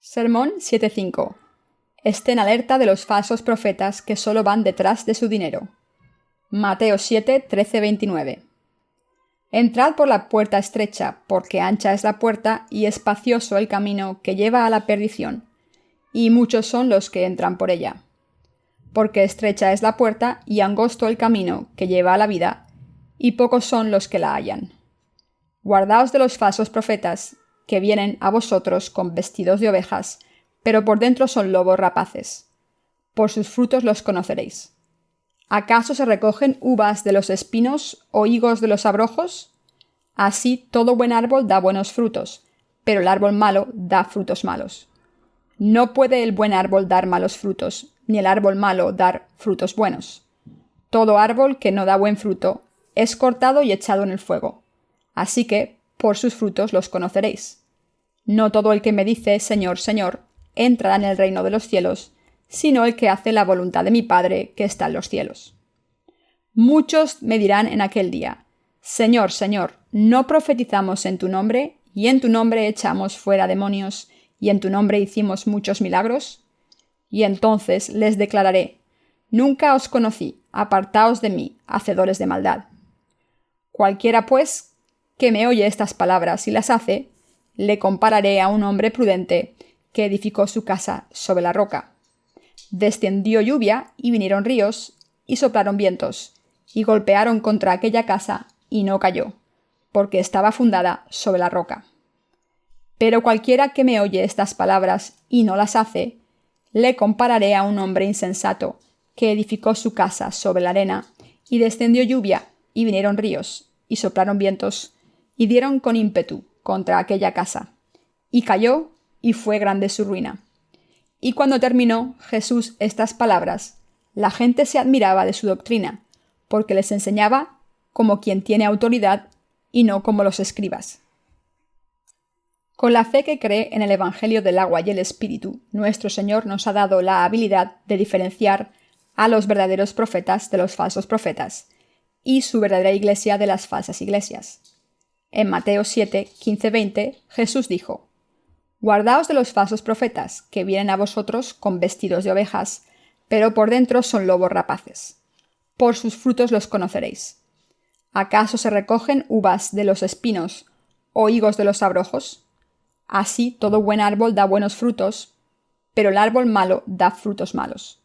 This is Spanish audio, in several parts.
Sermón 7.5. Estén alerta de los falsos profetas que solo van detrás de su dinero. Mateo 7:13-29. Entrad por la puerta estrecha, porque ancha es la puerta y espacioso el camino que lleva a la perdición, y muchos son los que entran por ella. Porque estrecha es la puerta y angosto el camino que lleva a la vida, y pocos son los que la hallan. Guardaos de los falsos profetas, que vienen a vosotros con vestidos de ovejas, pero por dentro son lobos rapaces. Por sus frutos los conoceréis. ¿Acaso se recogen uvas de los espinos o higos de los abrojos? Así todo buen árbol da buenos frutos, pero el árbol malo da frutos malos. No puede el buen árbol dar malos frutos, ni el árbol malo dar frutos buenos. Todo árbol que no da buen fruto es cortado y echado en el fuego. Así que, por sus frutos los conoceréis. No todo el que me dice Señor, Señor, entrará en el reino de los cielos, sino el que hace la voluntad de mi Padre que está en los cielos. Muchos me dirán en aquel día, Señor, Señor, ¿no profetizamos en tu nombre, y en tu nombre echamos fuera demonios, y en tu nombre hicimos muchos milagros? Y entonces les declararé, nunca os conocí, apartaos de mí, hacedores de maldad. Cualquiera, pues, que me oye estas palabras y las hace, le compararé a un hombre prudente que edificó su casa sobre la roca. Descendió lluvia y vinieron ríos y soplaron vientos y golpearon contra aquella casa y no cayó, porque estaba fundada sobre la roca. Pero cualquiera que me oye estas palabras y no las hace, le compararé a un hombre insensato que edificó su casa sobre la arena y descendió lluvia y vinieron ríos y soplaron vientos y dieron con ímpetu contra aquella casa, y cayó, y fue grande su ruina. Y cuando terminó Jesús estas palabras, la gente se admiraba de su doctrina, porque les enseñaba como quien tiene autoridad y no como los escribas. Con la fe que cree en el Evangelio del agua y el Espíritu, nuestro Señor nos ha dado la habilidad de diferenciar a los verdaderos profetas de los falsos profetas, y su verdadera iglesia de las falsas iglesias. En Mateo 7:15-20, Jesús dijo, Guardaos de los falsos profetas, que vienen a vosotros con vestidos de ovejas, pero por dentro son lobos rapaces. Por sus frutos los conoceréis. ¿Acaso se recogen uvas de los espinos o higos de los abrojos? Así todo buen árbol da buenos frutos, pero el árbol malo da frutos malos.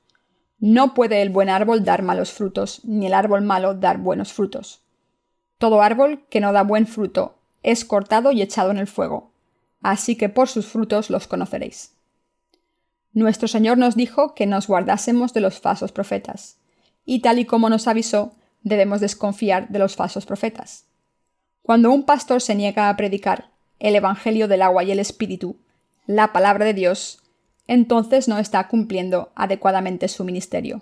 No puede el buen árbol dar malos frutos, ni el árbol malo dar buenos frutos. Todo árbol que no da buen fruto es cortado y echado en el fuego, así que por sus frutos los conoceréis. Nuestro Señor nos dijo que nos guardásemos de los falsos profetas, y tal y como nos avisó, debemos desconfiar de los falsos profetas. Cuando un pastor se niega a predicar el Evangelio del agua y el Espíritu, la palabra de Dios, entonces no está cumpliendo adecuadamente su ministerio.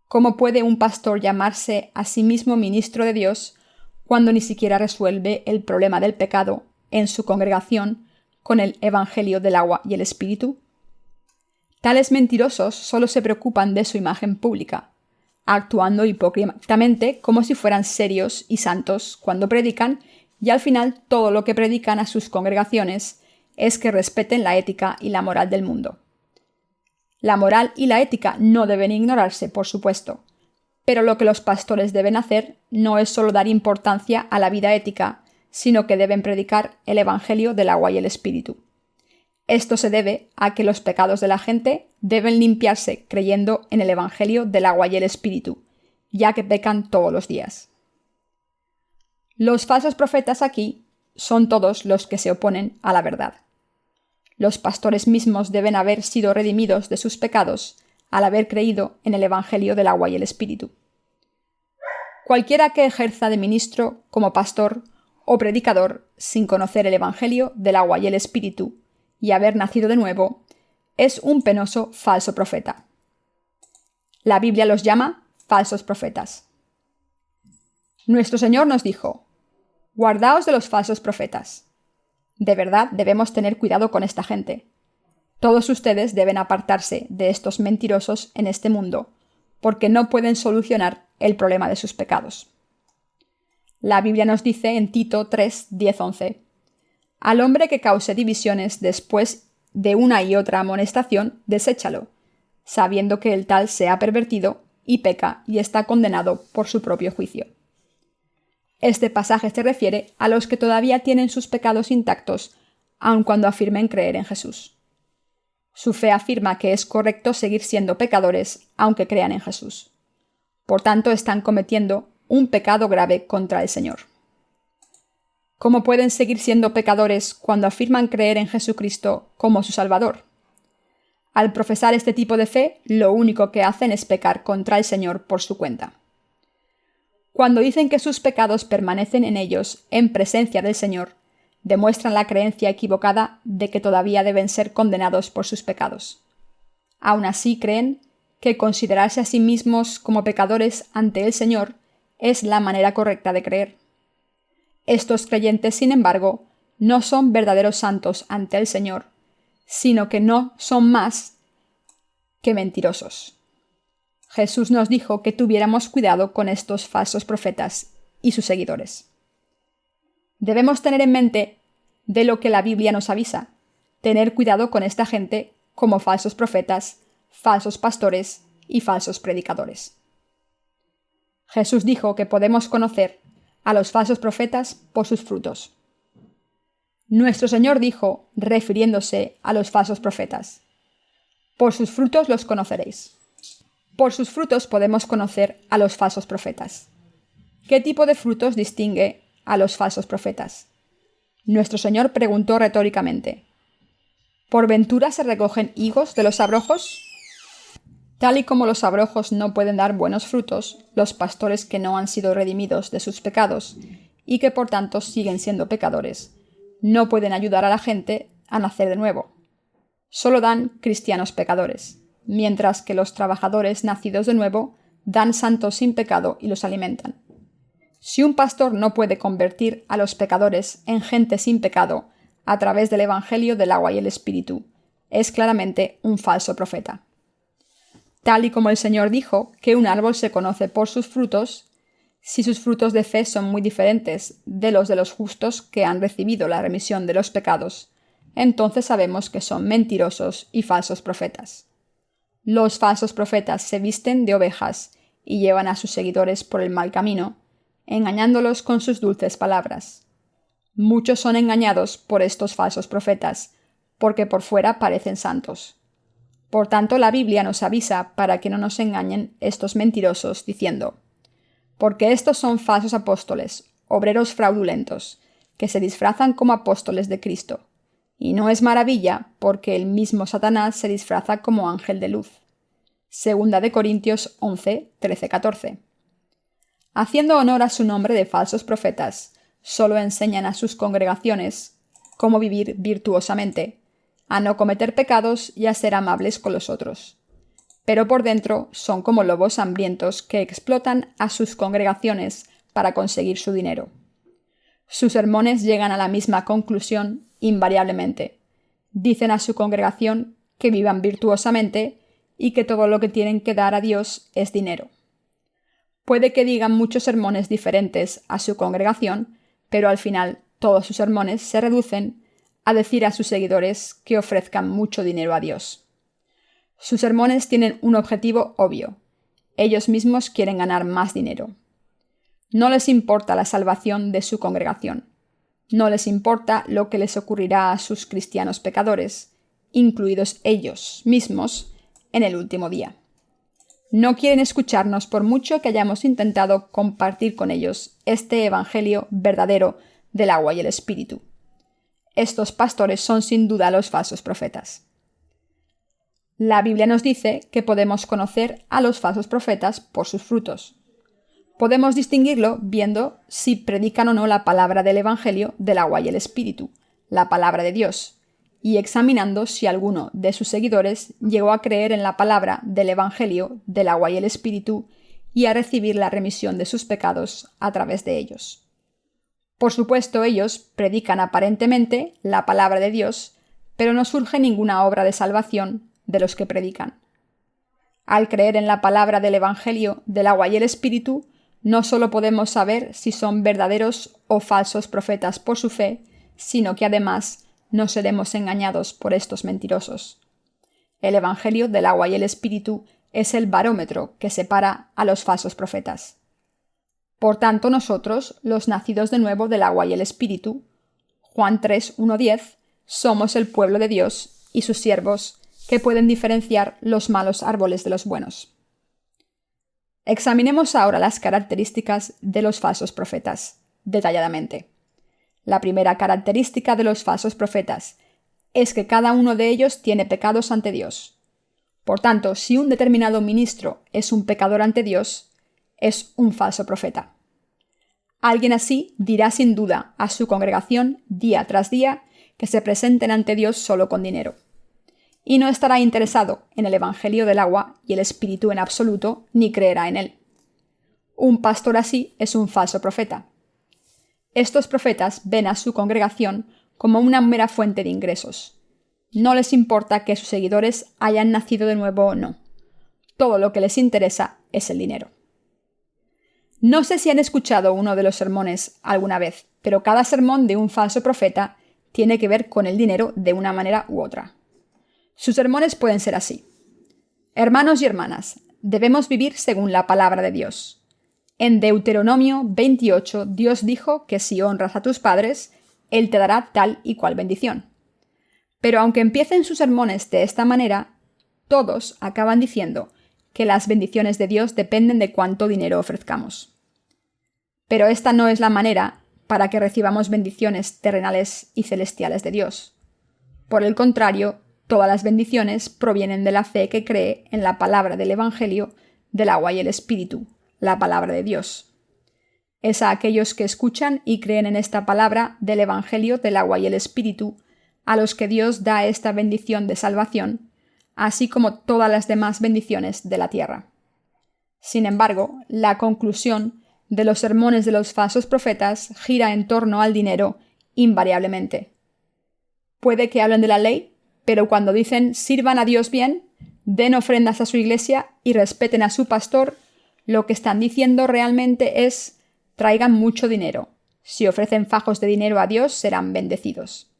¿Cómo puede un pastor llamarse a sí mismo ministro de Dios cuando ni siquiera resuelve el problema del pecado en su congregación con el Evangelio del agua y el Espíritu? Tales mentirosos solo se preocupan de su imagen pública, actuando hipócritamente como si fueran serios y santos cuando predican, y al final todo lo que predican a sus congregaciones es que respeten la ética y la moral del mundo. La moral y la ética no deben ignorarse, por supuesto, pero lo que los pastores deben hacer no es solo dar importancia a la vida ética, sino que deben predicar el Evangelio del agua y el Espíritu. Esto se debe a que los pecados de la gente deben limpiarse creyendo en el Evangelio del agua y el Espíritu, ya que pecan todos los días. Los falsos profetas aquí son todos los que se oponen a la verdad. Los pastores mismos deben haber sido redimidos de sus pecados al haber creído en el Evangelio del agua y el Espíritu. Cualquiera que ejerza de ministro como pastor o predicador sin conocer el Evangelio del agua y el Espíritu y haber nacido de nuevo, es un penoso falso profeta. La Biblia los llama falsos profetas. Nuestro Señor nos dijo, guardaos de los falsos profetas. De verdad debemos tener cuidado con esta gente. Todos ustedes deben apartarse de estos mentirosos en este mundo, porque no pueden solucionar el problema de sus pecados. La Biblia nos dice en Tito 3:10-11, Al hombre que cause divisiones después de una y otra amonestación, deséchalo, sabiendo que el tal se ha pervertido y peca y está condenado por su propio juicio. Este pasaje se refiere a los que todavía tienen sus pecados intactos, aun cuando afirmen creer en Jesús. Su fe afirma que es correcto seguir siendo pecadores, aunque crean en Jesús. Por tanto, están cometiendo un pecado grave contra el Señor. ¿Cómo pueden seguir siendo pecadores cuando afirman creer en Jesucristo como su Salvador? Al profesar este tipo de fe, lo único que hacen es pecar contra el Señor por su cuenta. Cuando dicen que sus pecados permanecen en ellos en presencia del Señor, demuestran la creencia equivocada de que todavía deben ser condenados por sus pecados. Aún así creen que considerarse a sí mismos como pecadores ante el Señor es la manera correcta de creer. Estos creyentes, sin embargo, no son verdaderos santos ante el Señor, sino que no son más que mentirosos. Jesús nos dijo que tuviéramos cuidado con estos falsos profetas y sus seguidores. Debemos tener en mente de lo que la Biblia nos avisa, tener cuidado con esta gente como falsos profetas, falsos pastores y falsos predicadores. Jesús dijo que podemos conocer a los falsos profetas por sus frutos. Nuestro Señor dijo, refiriéndose a los falsos profetas, por sus frutos los conoceréis. Por sus frutos podemos conocer a los falsos profetas. ¿Qué tipo de frutos distingue a los falsos profetas? Nuestro Señor preguntó retóricamente, ¿por ventura se recogen higos de los abrojos? Tal y como los abrojos no pueden dar buenos frutos, los pastores que no han sido redimidos de sus pecados y que por tanto siguen siendo pecadores, no pueden ayudar a la gente a nacer de nuevo. Solo dan cristianos pecadores, mientras que los trabajadores nacidos de nuevo dan santos sin pecado y los alimentan. Si un pastor no puede convertir a los pecadores en gente sin pecado a través del Evangelio del agua y el Espíritu, es claramente un falso profeta. Tal y como el Señor dijo que un árbol se conoce por sus frutos, si sus frutos de fe son muy diferentes de los justos que han recibido la remisión de los pecados, entonces sabemos que son mentirosos y falsos profetas. Los falsos profetas se visten de ovejas y llevan a sus seguidores por el mal camino, engañándolos con sus dulces palabras. Muchos son engañados por estos falsos profetas, porque por fuera parecen santos. Por tanto, la Biblia nos avisa para que no nos engañen estos mentirosos, diciendo, porque estos son falsos apóstoles, obreros fraudulentos, que se disfrazan como apóstoles de Cristo. Y no es maravilla, porque el mismo Satanás se disfraza como ángel de luz. Segunda de Corintios 11, 13, 14. Haciendo honor a su nombre de falsos profetas, solo enseñan a sus congregaciones cómo vivir virtuosamente, a no cometer pecados y a ser amables con los otros. Pero por dentro son como lobos hambrientos que explotan a sus congregaciones para conseguir su dinero. Sus sermones llegan a la misma conclusión invariablemente. Dicen a su congregación que vivan virtuosamente y que todo lo que tienen que dar a Dios es dinero. Puede que digan muchos sermones diferentes a su congregación, pero al final todos sus sermones se reducen a decir a sus seguidores que ofrezcan mucho dinero a Dios. Sus sermones tienen un objetivo obvio. Ellos mismos quieren ganar más dinero. No les importa la salvación de su congregación. No les importa lo que les ocurrirá a sus cristianos pecadores, incluidos ellos mismos, en el último día. No quieren escucharnos por mucho que hayamos intentado compartir con ellos este evangelio verdadero del agua y el Espíritu. Estos pastores son sin duda los falsos profetas. La Biblia nos dice que podemos conocer a los falsos profetas por sus frutos. Podemos distinguirlo viendo si predican o no la palabra del Evangelio del agua y el Espíritu, la palabra de Dios, y examinando si alguno de sus seguidores llegó a creer en la palabra del Evangelio del agua y el Espíritu y a recibir la remisión de sus pecados a través de ellos. Por supuesto, ellos predican aparentemente la palabra de Dios, pero no surge ninguna obra de salvación de los que predican. Al creer en la palabra del Evangelio del agua y el Espíritu, no solo podemos saber si son verdaderos o falsos profetas por su fe, sino que además no seremos engañados por estos mentirosos. El Evangelio del agua y el Espíritu es el barómetro que separa a los falsos profetas. Por tanto, nosotros, los nacidos de nuevo del agua y el Espíritu, Juan 3, 1-10, somos el pueblo de Dios y sus siervos que pueden diferenciar los malos árboles de los buenos. Examinemos ahora las características de los falsos profetas, detalladamente. La primera característica de los falsos profetas es que cada uno de ellos tiene pecados ante Dios. Por tanto, si un determinado ministro es un pecador ante Dios, es un falso profeta. Alguien así dirá sin duda a su congregación día tras día que se presenten ante Dios solo con dinero. Y no estará interesado en el Evangelio del agua y el Espíritu en absoluto, ni creerá en él. Un pastor así es un falso profeta. Estos profetas ven a su congregación como una mera fuente de ingresos. No les importa que sus seguidores hayan nacido de nuevo o no. Todo lo que les interesa es el dinero. No sé si han escuchado uno de los sermones alguna vez, pero cada sermón de un falso profeta tiene que ver con el dinero de una manera u otra. Sus sermones pueden ser así. Hermanos y hermanas, debemos vivir según la palabra de Dios. En Deuteronomio 28, Dios dijo que si honras a tus padres, Él te dará tal y cual bendición. Pero aunque empiecen sus sermones de esta manera, todos acaban diciendo que las bendiciones de Dios dependen de cuánto dinero ofrezcamos. Pero esta no es la manera para que recibamos bendiciones terrenales y celestiales de Dios. Por el contrario, todas las bendiciones provienen de la fe que cree en la palabra del Evangelio del agua y el Espíritu, la palabra de Dios. Es a aquellos que escuchan y creen en esta palabra del Evangelio del agua y el Espíritu, a los que Dios da esta bendición de salvación, así como todas las demás bendiciones de la tierra. Sin embargo, la conclusión de los sermones de los falsos profetas gira en torno al dinero invariablemente. Puede que hablen de la ley, pero cuando dicen sirvan a Dios bien, den ofrendas a su iglesia y respeten a su pastor, lo que están diciendo realmente es traigan mucho dinero. Si ofrecen fajos de dinero a Dios, serán bendecidos.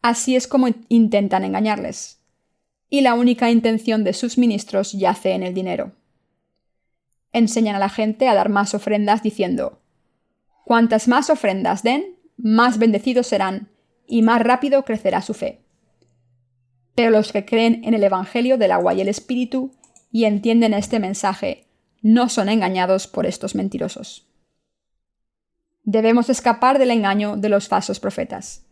Así es como intentan engañarles. Y la única intención de sus ministros yace en el dinero. Enseñan a la gente a dar más ofrendas diciendo: cuantas más ofrendas den, más bendecidos serán y más rápido crecerá su fe. Pero los que creen en el Evangelio del agua y el Espíritu y entienden este mensaje no son engañados por estos mentirosos. Debemos escapar del engaño de los falsos profetas.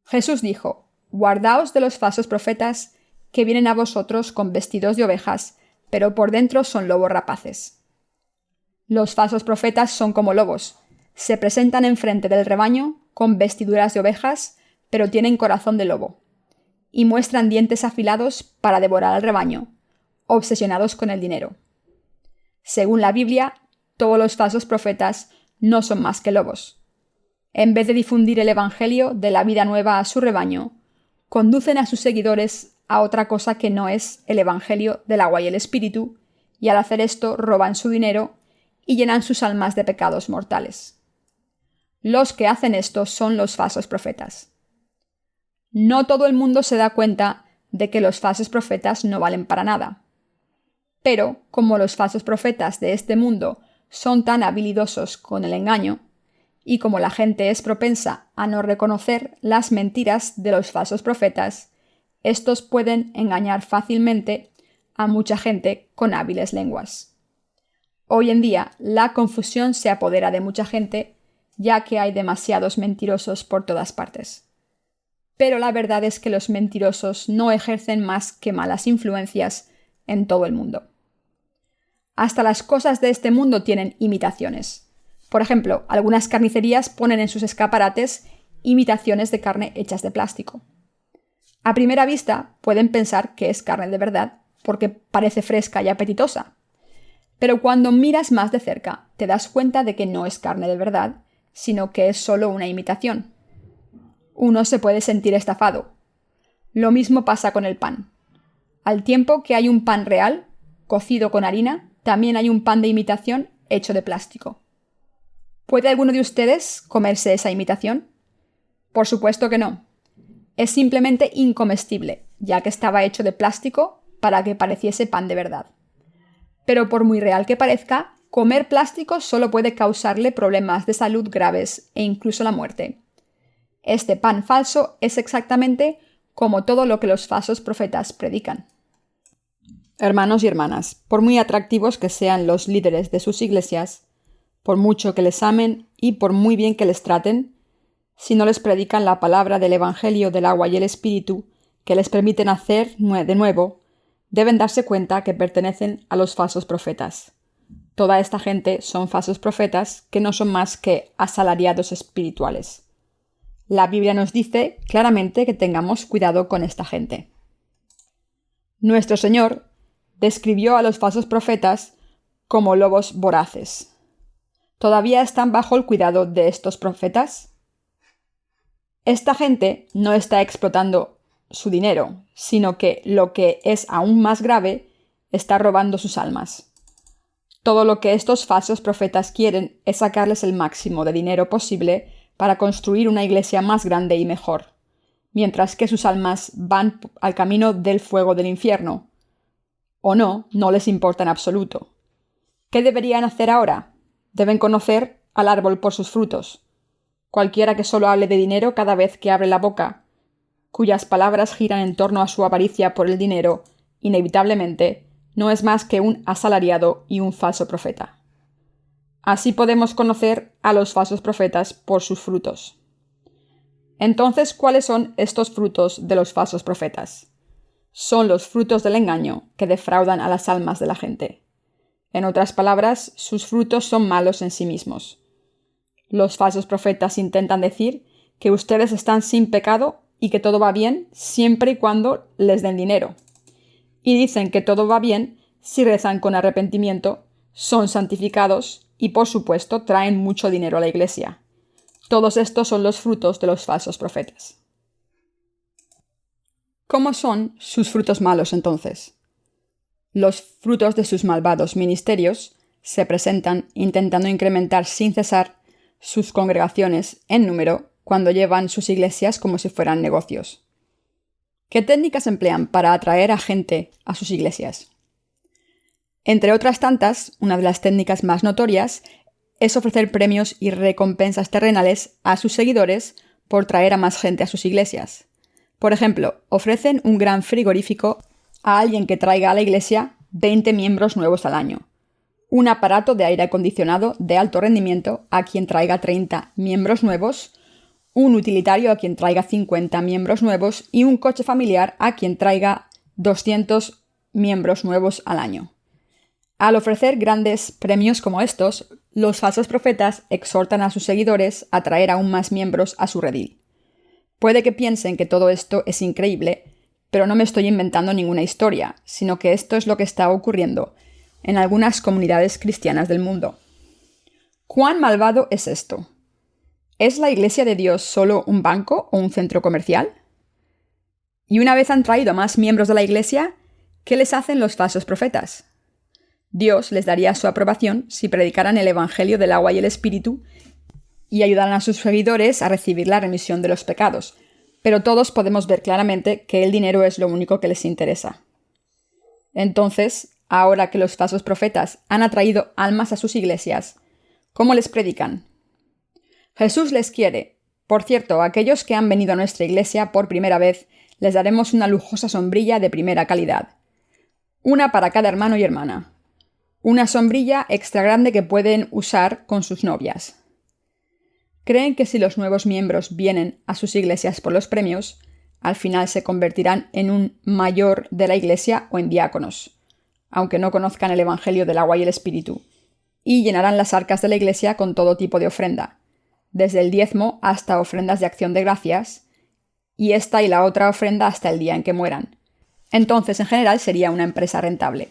Jesús dijo: guardaos de los falsos profetas que vienen a vosotros con vestidos de ovejas, pero por dentro son lobos rapaces. Los falsos profetas son como lobos. Se presentan enfrente del rebaño con vestiduras de ovejas, pero tienen corazón de lobo. Y muestran dientes afilados para devorar al rebaño, obsesionados con el dinero. Según la Biblia, todos los falsos profetas no son más que lobos. En vez de difundir el Evangelio de la vida nueva a su rebaño, conducen a sus seguidores a otra cosa que no es el Evangelio del agua y el Espíritu, y al hacer esto roban su dinero y llenan sus almas de pecados mortales. Los que hacen esto son los falsos profetas. No todo el mundo se da cuenta de que los falsos profetas no valen para nada. Pero, como los falsos profetas de este mundo son tan habilidosos con el engaño, y como la gente es propensa a no reconocer las mentiras de los falsos profetas, estos pueden engañar fácilmente a mucha gente con hábiles lenguas. Hoy en día, la confusión se apodera de mucha gente, ya que hay demasiados mentirosos por todas partes. Pero la verdad es que los mentirosos no ejercen más que malas influencias en todo el mundo. Hasta las cosas de este mundo tienen imitaciones. Por ejemplo, algunas carnicerías ponen en sus escaparates imitaciones de carne hechas de plástico. A primera vista pueden pensar que es carne de verdad porque parece fresca y apetitosa. Pero cuando miras más de cerca, te das cuenta de que no es carne de verdad, sino que es solo una imitación. Uno se puede sentir estafado. Lo mismo pasa con el pan. Al tiempo que hay un pan real, cocido con harina, también hay un pan de imitación hecho de plástico. ¿Puede alguno de ustedes comerse esa imitación? Por supuesto que no. es simplemente incomestible, ya que estaba hecho de plástico para que pareciese pan de verdad. Pero por muy real que parezca, comer plástico solo puede causarle problemas de salud graves e incluso la muerte. Este pan falso es exactamente como todo lo que los falsos profetas predican. Hermanos y hermanas, por muy atractivos que sean los líderes de sus iglesias, por mucho que les amen y por muy bien que les traten, si no les predican la palabra del Evangelio del agua y el Espíritu, que les permiten nacer de nuevo, deben darse cuenta que pertenecen a los falsos profetas. Toda esta gente son falsos profetas que no son más que asalariados espirituales. La Biblia nos dice claramente que tengamos cuidado con esta gente. Nuestro Señor describió a los falsos profetas como lobos voraces. ¿Todavía están bajo el cuidado de estos profetas? Esta gente no está explotando su dinero, sino que, lo que es aún más grave, está robando sus almas. Todo lo que estos falsos profetas quieren es sacarles el máximo de dinero posible para construir una iglesia más grande y mejor, mientras que sus almas van al camino del fuego del infierno. O no les importa en absoluto. ¿Qué deberían hacer ahora? Deben conocer al árbol por sus frutos. Cualquiera que solo hable de dinero cada vez que abre la boca, cuyas palabras giran en torno a su avaricia por el dinero, inevitablemente, no es más que un asalariado y un falso profeta. Así podemos conocer a los falsos profetas por sus frutos. Entonces, ¿cuáles son estos frutos de los falsos profetas? Son los frutos del engaño que defraudan a las almas de la gente. En otras palabras, sus frutos son malos en sí mismos. Los falsos profetas intentan decir que ustedes están sin pecado y que todo va bien siempre y cuando les den dinero. Y dicen que todo va bien si rezan con arrepentimiento, son santificados y, por supuesto, traen mucho dinero a la iglesia. Todos estos son los frutos de los falsos profetas. ¿Cómo son sus frutos malos entonces? Los frutos de sus malvados ministerios se presentan intentando incrementar sin cesar sus congregaciones en número cuando llevan sus iglesias como si fueran negocios. ¿Qué técnicas emplean para atraer a gente a sus iglesias? Entre otras tantas, una de las técnicas más notorias es ofrecer premios y recompensas terrenales a sus seguidores por traer a más gente a sus iglesias. Por ejemplo, ofrecen un gran frigorífico a alguien que traiga a la iglesia 20 miembros nuevos al año, un aparato de aire acondicionado de alto rendimiento a quien traiga 30 miembros nuevos, un utilitario a quien traiga 50 miembros nuevos y un coche familiar a quien traiga 200 miembros nuevos al año. Al ofrecer grandes premios como estos, los falsos profetas exhortan a sus seguidores a traer aún más miembros a su redil. Puede que piensen que todo esto es increíble, pero no me estoy inventando ninguna historia, sino que esto es lo que está ocurriendo en algunas comunidades cristianas del mundo. ¿Cuán malvado es esto? ¿Es la Iglesia de Dios solo un banco o un centro comercial? Y una vez han traído a más miembros de la Iglesia, ¿qué les hacen los falsos profetas? Dios les daría su aprobación si predicaran el Evangelio del agua y el Espíritu y ayudaran a sus seguidores a recibir la remisión de los pecados, pero todos podemos ver claramente que el dinero es lo único que les interesa. Entonces, ahora que los falsos profetas han atraído almas a sus iglesias, ¿cómo les predican? Jesús les quiere. Por cierto, a aquellos que han venido a nuestra iglesia por primera vez, les daremos una lujosa sombrilla de primera calidad. Una para cada hermano y hermana. Una sombrilla extra grande que pueden usar con sus novias. Creen que si los nuevos miembros vienen a sus iglesias por los premios, al final se convertirán en un mayor de la iglesia o en diáconos, aunque no conozcan el Evangelio del agua y el Espíritu, y llenarán las arcas de la iglesia con todo tipo de ofrenda, desde el diezmo hasta ofrendas de acción de gracias, y esta y la otra ofrenda hasta el día en que mueran. Entonces, en general, sería una empresa rentable.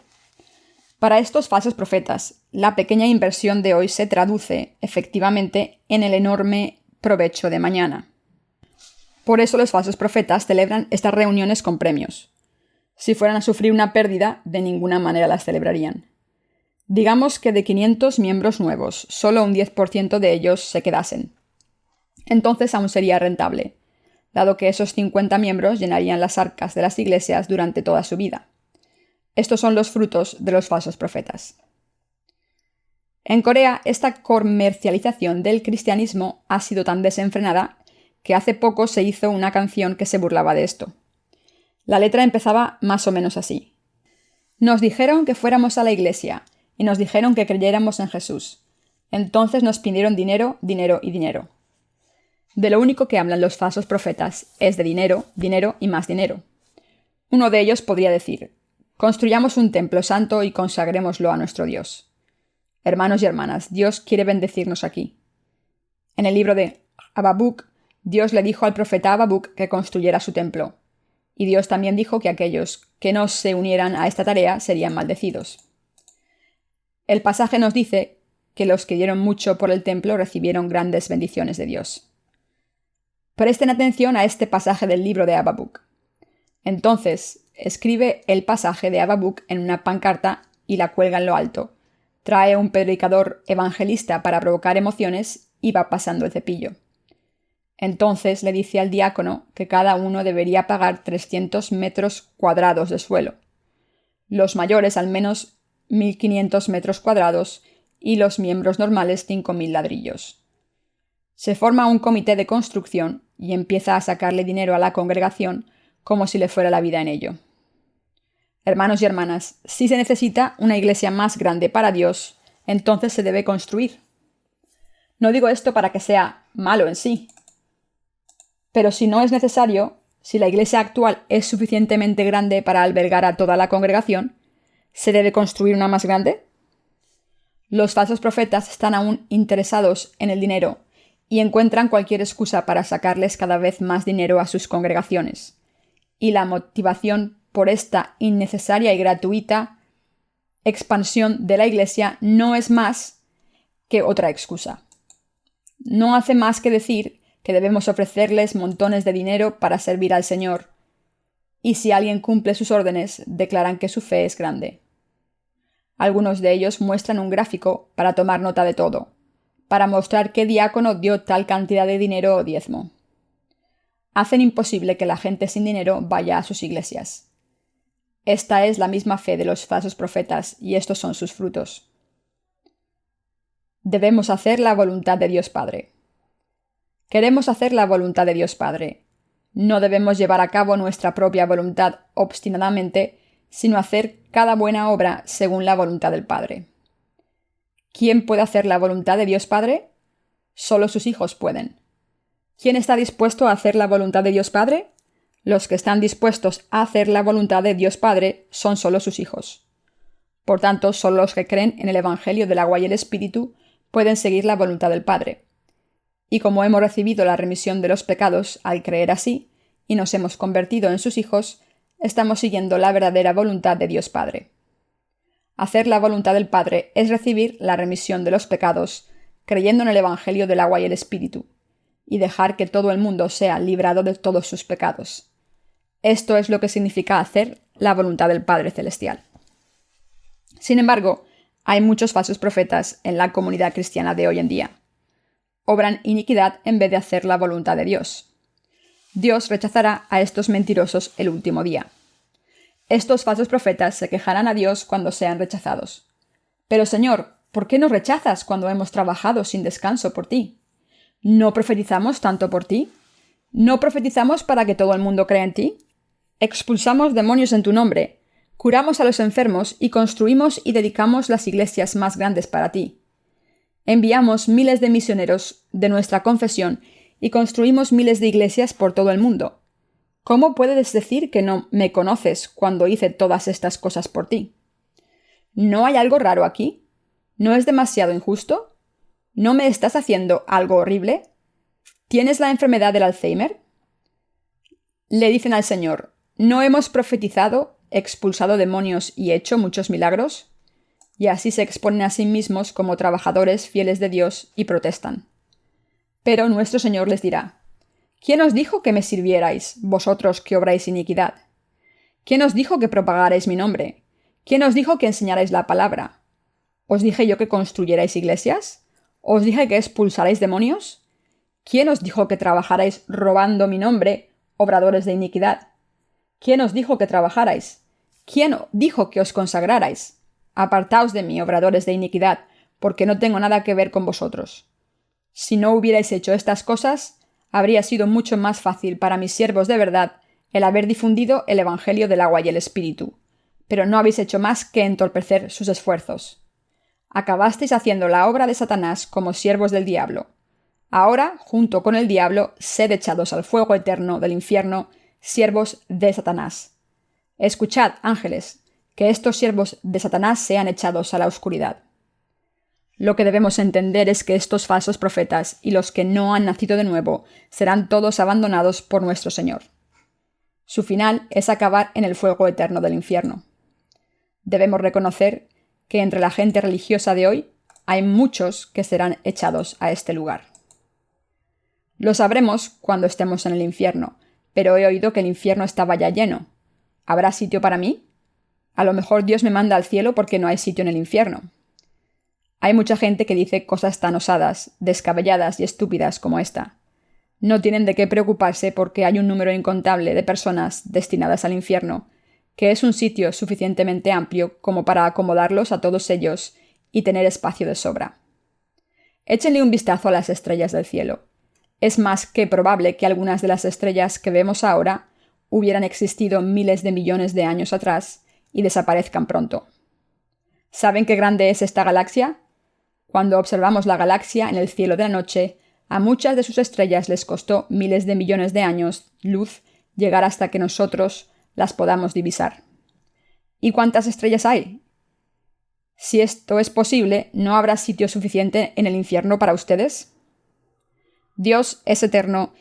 Para estos falsos profetas, la pequeña inversión de hoy se traduce, efectivamente, en el enorme provecho de mañana. Por eso los falsos profetas celebran estas reuniones con premios. Si fueran a sufrir una pérdida, de ninguna manera las celebrarían. Digamos que de 500 miembros nuevos, solo un 10% de ellos se quedasen. Entonces aún sería rentable. dado que esos 50 miembros llenarían las arcas de las iglesias durante toda su vida. Estos son los frutos de los falsos profetas. En Corea, esta comercialización del cristianismo ha sido tan desenfrenada que hace poco se hizo una canción que se burlaba de esto. La letra empezaba más o menos así. Nos dijeron que fuéramos a la iglesia y nos dijeron que creyéramos en Jesús. Entonces nos pidieron dinero, dinero y dinero. De lo único que hablan los falsos profetas es de dinero, dinero y más dinero. Uno de ellos podría decir: construyamos un templo santo y consagrémoslo a nuestro Dios. Hermanos y hermanas, Dios quiere bendecirnos aquí. En el libro de Habacuc, Dios le dijo al profeta Habacuc que construyera su templo. Y Dios también dijo que aquellos que no se unieran a esta tarea serían maldecidos. El pasaje nos dice que los que dieron mucho por el templo recibieron grandes bendiciones de Dios. Presten atención a este pasaje del libro de Habacuc. Entonces, escribe el pasaje de Habacuc en una pancarta y la cuelga en lo alto. Trae un predicador evangelista para provocar emociones y va pasando el cepillo. Entonces le dice al diácono que cada uno debería pagar 300 metros cuadrados de suelo. Los mayores al menos 1.500 metros cuadrados y los miembros normales 5.000 ladrillos. Se forma un comité de construcción y empieza a sacarle dinero a la congregación como si le fuera la vida en ello. Hermanos y hermanas, si se necesita una iglesia más grande para Dios, entonces se debe construir. No digo esto para que sea malo en sí, pero si no es necesario, si la iglesia actual es suficientemente grande para albergar a toda la congregación, ¿se debe construir una más grande? Los falsos profetas están aún interesados en el dinero y encuentran cualquier excusa para sacarles cada vez más dinero a sus congregaciones. Y la motivación por esta innecesaria y gratuita expansión de la iglesia no es más que otra excusa. No hace más que decir que debemos ofrecerles montones de dinero para servir al Señor, y si alguien cumple sus órdenes, declaran que su fe es grande. Algunos de ellos muestran un gráfico para tomar nota de todo, para mostrar qué diácono dio tal cantidad de dinero o diezmo. Hacen imposible que la gente sin dinero vaya a sus iglesias. Esta es la misma fe de los falsos profetas y estos son sus frutos. Debemos hacer la voluntad de Dios Padre. Queremos hacer la voluntad de Dios Padre. No debemos llevar a cabo nuestra propia voluntad obstinadamente, sino hacer cada buena obra según la voluntad del Padre. ¿Quién puede hacer la voluntad de Dios Padre? Solo sus hijos pueden. ¿Quién está dispuesto a hacer la voluntad de Dios Padre? Los que están dispuestos a hacer la voluntad de Dios Padre son solo sus hijos. Por tanto, solo los que creen en el Evangelio del agua y el Espíritu pueden seguir la voluntad del Padre. Y como hemos recibido la remisión de los pecados al creer así, y nos hemos convertido en sus hijos, estamos siguiendo la verdadera voluntad de Dios Padre. Hacer la voluntad del Padre es recibir la remisión de los pecados, creyendo en el Evangelio del agua y el Espíritu, y dejar que todo el mundo sea librado de todos sus pecados. Esto es lo que significa hacer la voluntad del Padre Celestial. Sin embargo, hay muchos falsos profetas en la comunidad cristiana de hoy en día. Obran iniquidad en vez de hacer la voluntad de Dios. Dios rechazará a estos mentirosos el último día. Estos falsos profetas se quejarán a Dios cuando sean rechazados. Pero Señor, ¿por qué nos rechazas cuando hemos trabajado sin descanso por ti? ¿No profetizamos tanto por ti? ¿No profetizamos para que todo el mundo crea en ti? Expulsamos demonios en tu nombre, curamos a los enfermos y construimos y dedicamos las iglesias más grandes para ti. Enviamos miles de misioneros de nuestra confesión y construimos miles de iglesias por todo el mundo. ¿Cómo puedes decir que no me conoces cuando hice todas estas cosas por ti? ¿No hay algo raro aquí? ¿No es demasiado injusto? ¿No me estás haciendo algo horrible? ¿Tienes la enfermedad del Alzheimer? Le dicen al Señor: ¿no hemos profetizado, expulsado demonios y hecho muchos milagros? Y así se exponen a sí mismos como trabajadores fieles de Dios y protestan. Pero nuestro Señor les dirá: ¿quién os dijo que me sirvierais, vosotros que obráis iniquidad? ¿Quién os dijo que propagarais mi nombre? ¿Quién os dijo que enseñarais la palabra? ¿Os dije yo que construyerais iglesias? ¿Os dije que expulsarais demonios? ¿Quién os dijo que trabajarais robando mi nombre, obradores de iniquidad? ¿Quién os dijo que trabajarais? ¿Quién dijo que os consagrarais? Apartaos de mí, obradores de iniquidad, porque no tengo nada que ver con vosotros. Si no hubierais hecho estas cosas, habría sido mucho más fácil para mis siervos de verdad el haber difundido el Evangelio del agua y el Espíritu, pero no habéis hecho más que entorpecer sus esfuerzos. Acabasteis haciendo la obra de Satanás como siervos del diablo. Ahora, junto con el diablo, sed echados al fuego eterno del infierno, siervos de Satanás. Escuchad, ángeles, que estos siervos de Satanás sean echados a la oscuridad. Lo que debemos entender es que estos falsos profetas y los que no han nacido de nuevo serán todos abandonados por nuestro Señor. Su final es acabar en el fuego eterno del infierno. Debemos reconocer que entre la gente religiosa de hoy hay muchos que serán echados a este lugar. Lo sabremos cuando estemos en el infierno, pero he oído que el infierno estaba ya lleno. ¿Habrá sitio para mí? A lo mejor Dios me manda al cielo porque no hay sitio en el infierno. Hay mucha gente que dice cosas tan osadas, descabelladas y estúpidas como esta. No tienen de qué preocuparse porque hay un número incontable de personas destinadas al infierno, que es un sitio suficientemente amplio como para acomodarlos a todos ellos y tener espacio de sobra. Échenle un vistazo a las estrellas del cielo. Es más que probable que algunas de las estrellas que vemos ahora hubieran existido miles de millones de años atrás y desaparezcan pronto. ¿Saben qué grande es esta galaxia? Cuando observamos la galaxia en el cielo de la noche, a muchas de sus estrellas les costó miles de millones de años luz llegar hasta que nosotros las podamos divisar. ¿Y cuántas estrellas hay? Si esto es posible, ¿no habrá sitio suficiente en el infierno para ustedes? Dios es eterno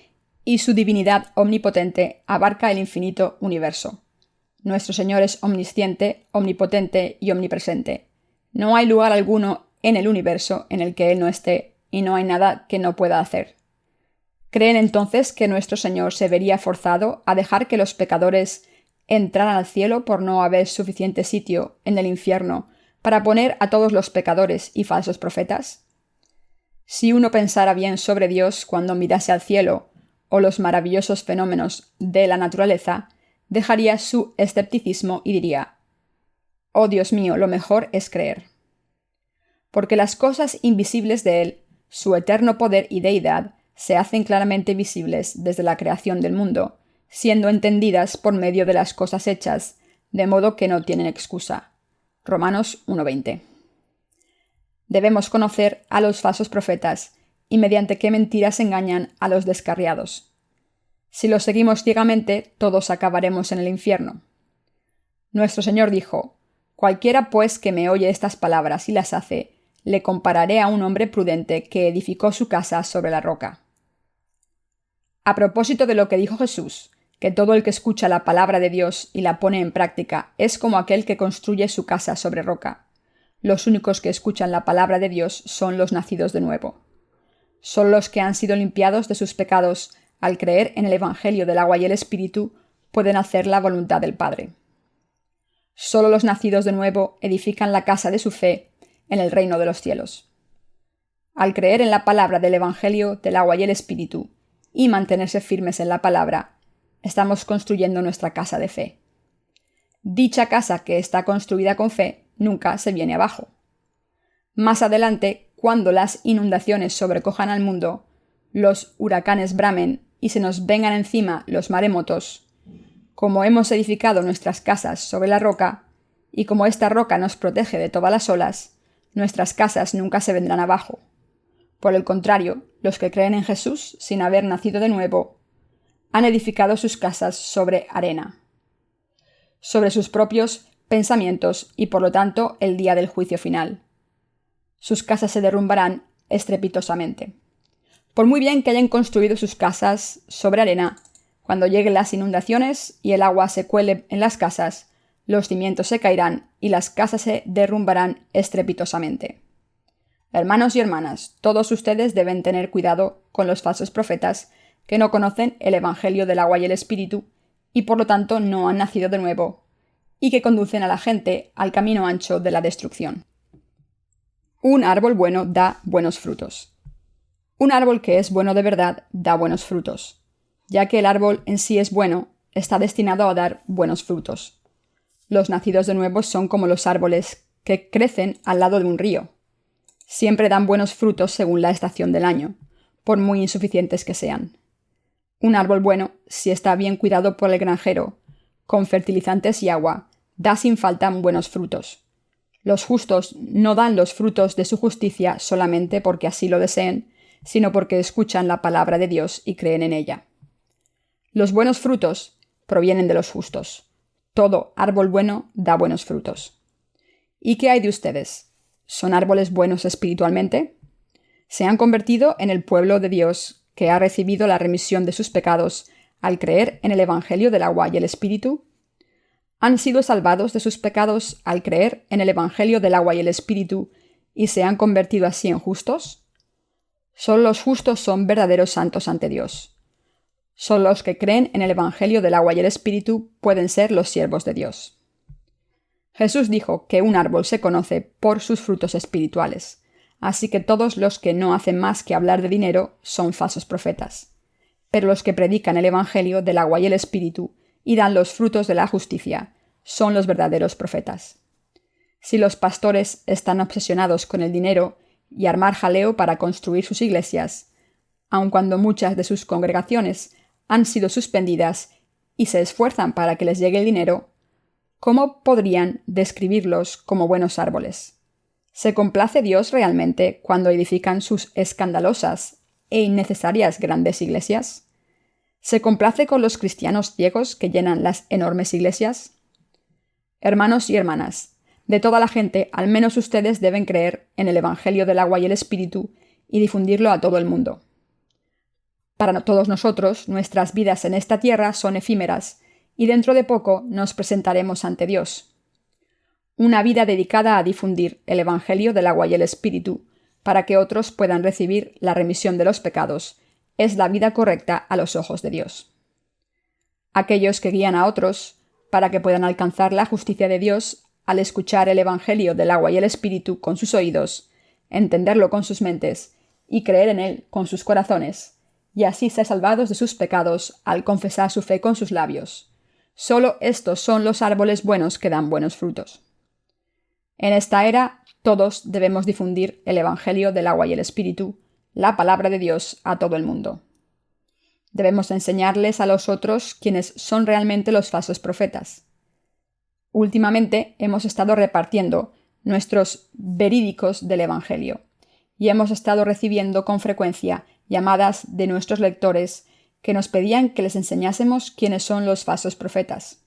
y su divinidad omnipotente abarca el infinito universo. Nuestro Señor es omnisciente, omnipotente y omnipresente. No hay lugar alguno en el universo en el que Él no esté, y no hay nada que no pueda hacer. ¿Creen entonces que nuestro Señor se vería forzado a dejar que los pecadores entraran al cielo por no haber suficiente sitio en el infierno para poner a todos los pecadores y falsos profetas? Si uno pensara bien sobre Dios cuando mirase al cielo o los maravillosos fenómenos de la naturaleza, dejaría su escepticismo y diría: «Oh Dios mío, lo mejor es creer». Porque las cosas invisibles de Él, su eterno poder y deidad, se hacen claramente visibles desde la creación del mundo, siendo entendidas por medio de las cosas hechas, de modo que no tienen excusa. Romanos 1:20. Debemos conocer a los falsos profetas y mediante qué mentiras engañan a los descarriados. Si los seguimos ciegamente, todos acabaremos en el infierno. Nuestro Señor dijo: «Cualquiera pues que me oye estas palabras y las hace, le compararé a un hombre prudente que edificó su casa sobre la roca». A propósito de lo que dijo Jesús, que todo el que escucha la palabra de Dios y la pone en práctica es como aquel que construye su casa sobre roca. Los únicos que escuchan la palabra de Dios son los nacidos de nuevo. Solo los que han sido limpiados de sus pecados al creer en el Evangelio del agua y el Espíritu pueden hacer la voluntad del Padre. Solo los nacidos de nuevo edifican la casa de su fe en el reino de los cielos. Al creer en la palabra del Evangelio del agua y el Espíritu y mantenerse firmes en la palabra, estamos construyendo nuestra casa de fe. Dicha casa que está construida con fe nunca se viene abajo. Más adelante, cuando las inundaciones sobrecojan al mundo, los huracanes bramen y se nos vengan encima los maremotos, como hemos edificado nuestras casas sobre la roca, y como esta roca nos protege de todas las olas, nuestras casas nunca se vendrán abajo. Por el contrario, los que creen en Jesús sin haber nacido de nuevo, han edificado sus casas sobre arena, sobre sus propios pensamientos y por lo tanto el día del juicio final. Sus casas se derrumbarán estrepitosamente. Por muy bien que hayan construido sus casas sobre arena, cuando lleguen las inundaciones y el agua se cuele en las casas, los cimientos se caerán y las casas se derrumbarán estrepitosamente. Hermanos y hermanas, todos ustedes deben tener cuidado con los falsos profetas que no conocen el Evangelio del agua y el Espíritu y por lo tanto no han nacido de nuevo, y que conducen a la gente al camino ancho de la destrucción. Un árbol bueno da buenos frutos. Un árbol que es bueno de verdad da buenos frutos. Ya que el árbol en sí es bueno, está destinado a dar buenos frutos. Los nacidos de nuevo son como los árboles que crecen al lado de un río. Siempre dan buenos frutos según la estación del año, por muy insuficientes que sean. Un árbol bueno, si está bien cuidado por el granjero, con fertilizantes y agua, da sin falta buenos frutos. Los justos no dan los frutos de su justicia solamente porque así lo deseen, sino porque escuchan la palabra de Dios y creen en ella. Los buenos frutos provienen de los justos. Todo árbol bueno da buenos frutos. ¿Y qué hay de ustedes? ¿Son árboles buenos espiritualmente? ¿Se han convertido en el pueblo de Dios que ha recibido la remisión de sus pecados al creer en el Evangelio del agua y el Espíritu? ¿Han sido salvados de sus pecados al creer en el Evangelio del agua y el Espíritu y se han convertido así en justos? Solo los justos son verdaderos santos ante Dios. Solo los que creen en el Evangelio del agua y el Espíritu pueden ser los siervos de Dios. Jesús dijo que un árbol se conoce por sus frutos espirituales, así que todos los que no hacen más que hablar de dinero son falsos profetas. Pero los que predican el Evangelio del agua y el Espíritu y dan los frutos de la justicia son los verdaderos profetas. Si los pastores están obsesionados con el dinero y armar jaleo para construir sus iglesias, aun cuando muchas de sus congregaciones han sido suspendidas y se esfuerzan para que les llegue el dinero, ¿cómo podrían describirlos como buenos árboles? ¿Se complace Dios realmente cuando edifican sus escandalosas e innecesarias grandes iglesias? ¿Se complace con los cristianos ciegos que llenan las enormes iglesias? Hermanos y hermanas, de toda la gente, al menos ustedes deben creer en el Evangelio del agua y el Espíritu y difundirlo a todo el mundo. Para todos nosotros, nuestras vidas en esta tierra son efímeras y dentro de poco nos presentaremos ante Dios. Una vida dedicada a difundir el Evangelio del agua y el Espíritu para que otros puedan recibir la remisión de los pecados es la vida correcta a los ojos de Dios. Aquellos que guían a otros para que puedan alcanzar la justicia de Dios al escuchar el Evangelio del agua y el Espíritu con sus oídos, entenderlo con sus mentes y creer en él con sus corazones, y así ser salvados de sus pecados al confesar su fe con sus labios. Solo estos son los árboles buenos que dan buenos frutos. En esta era, todos debemos difundir el Evangelio del agua y el Espíritu, la palabra de Dios, a todo el mundo. Debemos enseñarles a los otros quiénes son realmente los falsos profetas. Últimamente hemos estado repartiendo nuestros verídicos del Evangelio y hemos estado recibiendo con frecuencia llamadas de nuestros lectores que nos pedían que les enseñásemos quiénes son los falsos profetas.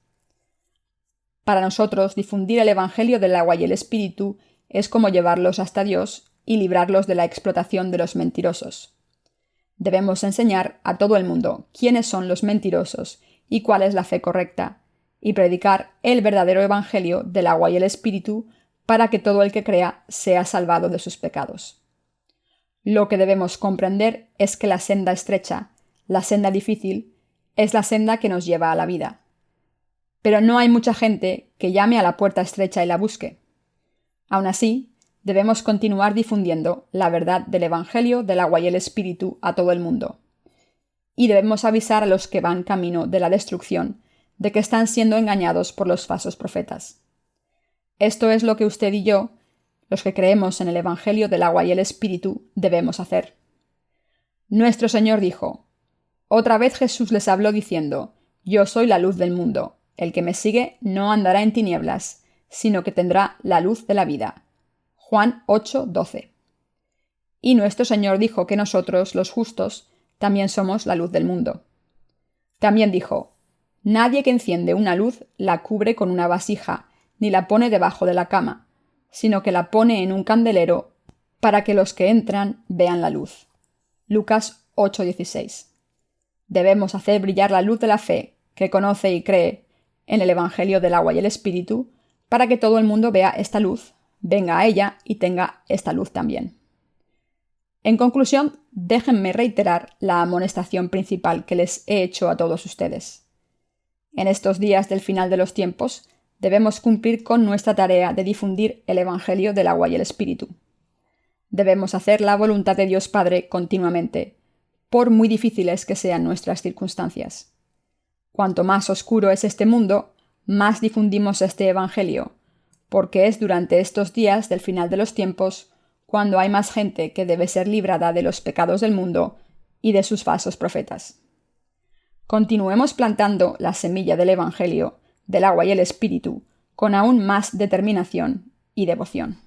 Para nosotros, difundir el Evangelio del agua y el Espíritu es como llevarlos hasta Dios y librarlos de la explotación de los mentirosos. Debemos enseñar a todo el mundo quiénes son los mentirosos y cuál es la fe correcta, y predicar el verdadero Evangelio del agua y el Espíritu para que todo el que crea sea salvado de sus pecados. Lo que debemos comprender es que la senda estrecha, la senda difícil, es la senda que nos lleva a la vida. Pero no hay mucha gente que llame a la puerta estrecha y la busque. Aún así, debemos continuar difundiendo la verdad del Evangelio del agua y el Espíritu a todo el mundo. Y debemos avisar a los que van camino de la destrucción de que están siendo engañados por los falsos profetas. Esto es lo que usted y yo, los que creemos en el Evangelio del agua y el Espíritu, debemos hacer. Nuestro Señor dijo: Otra vez Jesús les habló diciendo: Yo soy la luz del mundo. El que me sigue no andará en tinieblas, sino que tendrá la luz de la vida. Juan 8:12. Y nuestro Señor dijo que nosotros, los justos, también somos la luz del mundo. También dijo: Nadie que enciende una luz la cubre con una vasija, ni la pone debajo de la cama, sino que la pone en un candelero para que los que entran vean la luz. Lucas 8:16. Debemos hacer brillar la luz de la fe, que conoce y cree en el Evangelio del agua y el Espíritu, para que todo el mundo vea esta luz, venga a ella y tenga esta luz también. En conclusión, déjenme reiterar la amonestación principal que les he hecho a todos ustedes. En estos días del final de los tiempos, debemos cumplir con nuestra tarea de difundir el Evangelio del agua y el Espíritu. Debemos hacer la voluntad de Dios Padre continuamente, por muy difíciles que sean nuestras circunstancias. Cuanto más oscuro es este mundo, más difundimos este Evangelio, porque es durante estos días del final de los tiempos cuando hay más gente que debe ser librada de los pecados del mundo y de sus falsos profetas. Continuemos plantando la semilla del Evangelio, del agua y el Espíritu, con aún más determinación y devoción.